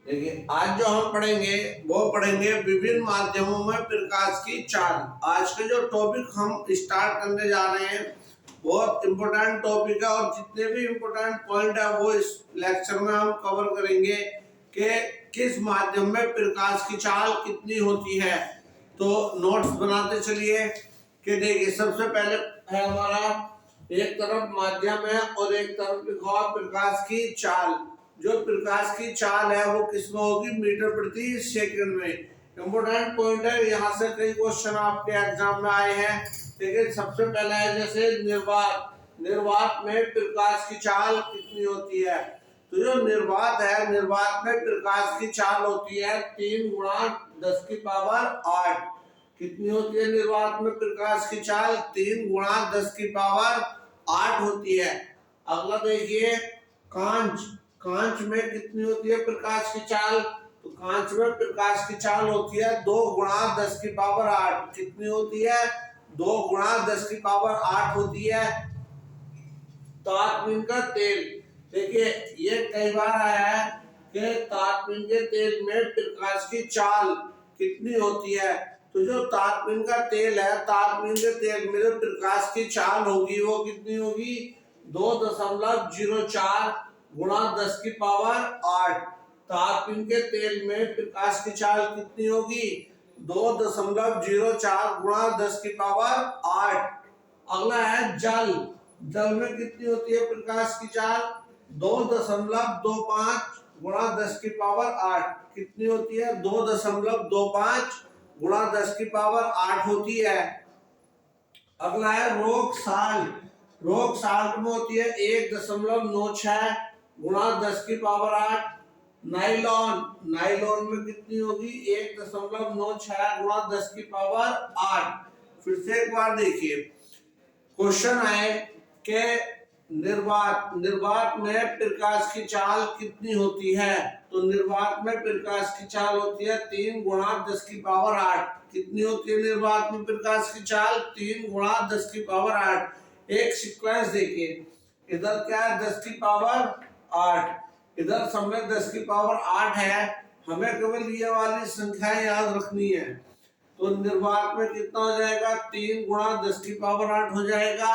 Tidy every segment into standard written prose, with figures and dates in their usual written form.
देखिए आज जो हम पढ़ेंगे वो पढ़ेंगे विभिन्न माध्यमों में प्रकाश की चाल। आज के जो टॉपिक हम स्टार्ट करने जा रहे हैं बहुत इम्पोर्टेंट टॉपिक है और जितने भी इम्पोर्टेंट पॉइंट है वो इस लेक्चर में हम कवर करेंगे कि किस माध्यम में प्रकाश की चाल कितनी होती है। तो नोट्स बनाते चलिए कि देखिए सबसे पहले है हमारा एक तरफ माध्यम है और एक तरफ लिखा प्रकाश की चाल। जो प्रकाश की चाल है वो किसमें होगी, मीटर प्रति सेकंड में। इम्पोर्टेंट पॉइंट है, यहाँ से कई क्वेश्चन आपके एग्जाम में आए हैं। देखिए सबसे पहला है जैसे निर्वात। निर्वात में प्रकाश की चाल कितनी होती है। तो जो निर्वात है, निर्वात में प्रकाश की चाल होती है 3 गुणा 10 की पावर 8। कितनी होती है निर्वात में प्रकाश की चाल, 3 गुणा 10 की पावर 8 होती है। अगला देखिए कांच। कांच में कितनी होती है प्रकाश की चाल, तो कांच में प्रकाश की चाल होती है 2 गुणा 10 की पावर 8। कितनी होती है, 2 गुणा 10 की पावर 8 होती है। तारपीन का तेल, देखिए ये कई बार आया है कि तारपीन के तेल में प्रकाश की चाल कितनी होती है। तो जो तारपीन का तेल है, तारपीन के तेल में जो प्रकाश की चाल होगी वो कितनी होगी, 2.04 गुणा 10 की पावर 8। तारपीन के तेल में प्रकाश की चाल कितनी होगी, 2.04 गुणा 10 की पावर 8। अगला है जल। जल में कितनी होती है प्रकाश की चाल, 2.25 गुणा 10 की पावर 8। कितनी होती है, 2.25 गुणा 10 की पावर 8 होती है। अगला है रोक साल्ट। रोक साल्ट में होती है 1.96 गुणा 10 की पावर 8। नाइलॉन, नाइलॉन में कितनी होगी, 1.96 गुणा 10 की पावर 8। फिर से एक बार देखिए क्वेश्चन है कि निर्वात। निर्वात में प्रकाश की चाल कितनी होती है। तो निर्वात में प्रकाश की चाल होती है 3 गुणा 10 की पावर 8। कितनी होती है निर्वात में प्रकाश की चाल, 3 गुणा 10 की पावर 8। एक सीक्वेंस देखिए, इधर क्या है 10 की पावर 8, इधर समय 10 की पावर 8 है। हमें केवल ये वाली संख्याएं याद रखनी है। तो निर्वात में कितना हो जाएगा, 3 गुणा 10 की पावर 8 हो जाएगा।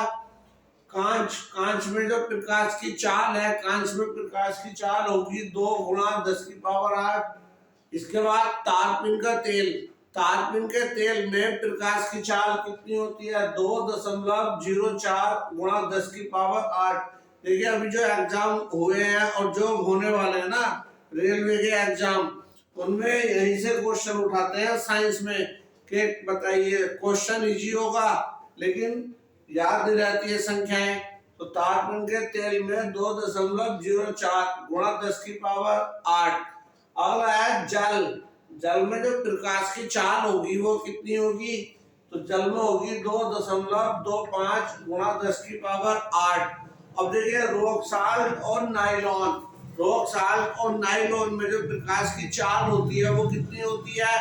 कांच, कांच में जो प्रकाश की चाल है, कांच में प्रकाश की चाल होगी 2 गुणा 10 की पावर 8। इसके बाद तारपीन का तेल। तारपीन के तेल में प्रकाश की चाल कितनी होती है, 2.04 गुणा 10 की पावर 8। देखिए अभी जो एग्जाम हुए हैं और जो होने वाले हैं ना रेलवे के एग्जाम, उनमें यहीं से क्वेश्चन उठाते हैं साइंस में कि बताइए, क्वेश्चन इजी होगा लेकिन याद नहीं रहती है संख्याएं। तो तारपीन के तेल में 2.04 गुणा 10 की पावर 8। अगला है जल। जल में जो प्रकाश की चाल होगी वो कितनी होगी, तो जल में होगी 2.25 गुणा 10 की पावर 8। अब देखिए रॉक साल्ट और नाइलॉन। रॉक साल्ट और नाइलॉन में जो प्रकाश की चाल होती है वो कितनी होती है,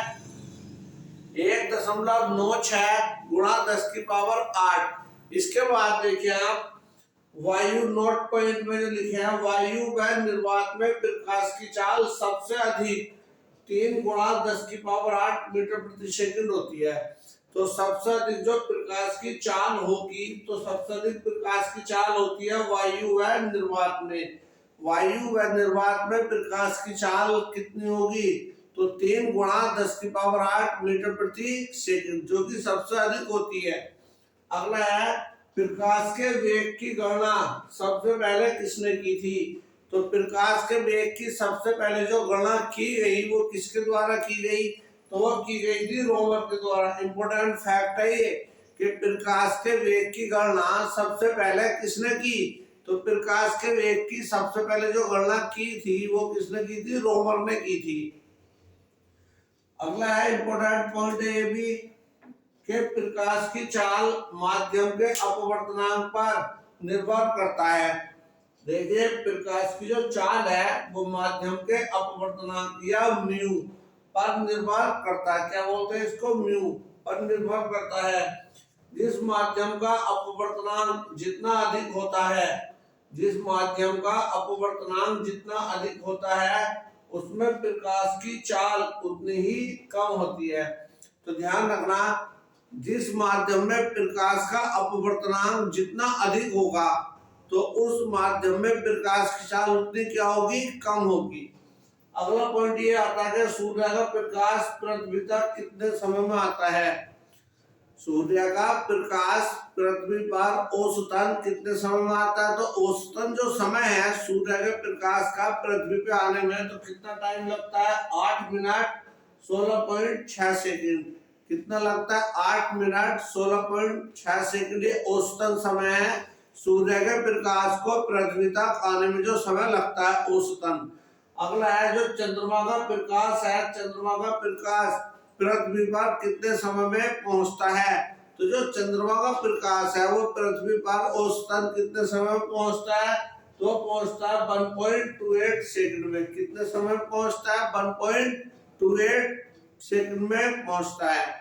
1.96 गुणा 10 की पावर 8। इसके बाद देखिए आप वायु, नोट पॉइंट में जो लिखे हैं, वायु व निर्वात में प्रकाश की चाल सबसे अधिक 3 गुणा 10 की पावर 8 मीटर प्रति सेकंड होती है। तो सबसे अधिक जो प्रकाश की चाल होगी, तो सबसे अधिक प्रकाश की चाल होती है वायु व निर्वात में। वायु व निर्वात में प्रकाश की चाल कितनी होगी, तो 3 गुणा 10 की पावर 8 मीटर प्रति सेकंड, जो कि सबसे अधिक होती है। अगला है प्रकाश के वेग की गणना सबसे पहले किसने की थी। तो प्रकाश के वेग की सबसे पहले जो गणना की गई वो किसके द्वारा की गई, तो वो की गई थी रोमर के द्वारा। इंपॉर्टेंट फैक्ट है ये कि प्रकाश के वेग की गणना सबसे पहले किसने की, तो प्रकाश के वेग की सबसे पहले जो गणना की थी वो किसने की थी, रोमर ने की थी। अगला है इंपॉर्टेंट पॉइंट है ये भी कि प्रकाश की चाल माध्यम के अपवर्तनांक पर निर्भर करता है। देखिए प्रकाश की जो चाल है वो माध्यम के अपवर्तनांक या म्यू पर निर्भर करता है। क्या बोलते हैं इसको, म्यू पर निर्भर करता है। जिस माध्यम का अपवर्तनांक जितना अधिक होता है, जिस माध्यम का अपवर्तनांक जितना अधिक होता है उसमें प्रकाश की चाल उतनी ही कम होती है। तो ध्यान रखना, जिस माध्यम में प्रकाश का अपवर्तनांक जितना अधिक होगा तो उस माध्यम में प्रकाश की चाल उतनी क्या होगी, कम होगी। अगला पॉइंट ये आता है कि सूर्य का प्रकाश पृथ्वी तक कितने समय में आता है। सूर्य का प्रकाश पृथ्वी पर औसतन कितने समय में आता है। तो औसतन जो समय है सूर्य के प्रकाश का पृथ्वी पे आने में, तो कितना टाइम लगता है, 8 मिनट 16.6 सेकंड। कितना लगता है, 8 मिनट 16.6 सेकंड। ये औसतन समय है सूर्य के प्रकाश को पृथ्वी तक आने में जो समय लगता है औसतन। अगला है जो चंद्रमा का प्रकाश है, चंद्रमा का प्रकाश पृथ्वी पर कितने समय में पहुंचता है। तो जो चंद्रमा का प्रकाश है वो पृथ्वी पर औसतन कितने समय में पहुंचता है, तो पहुंचता है 1.28 सेकंड में। कितने समय में पहुंचता है, 1.28 सेकंड में पहुंचता है।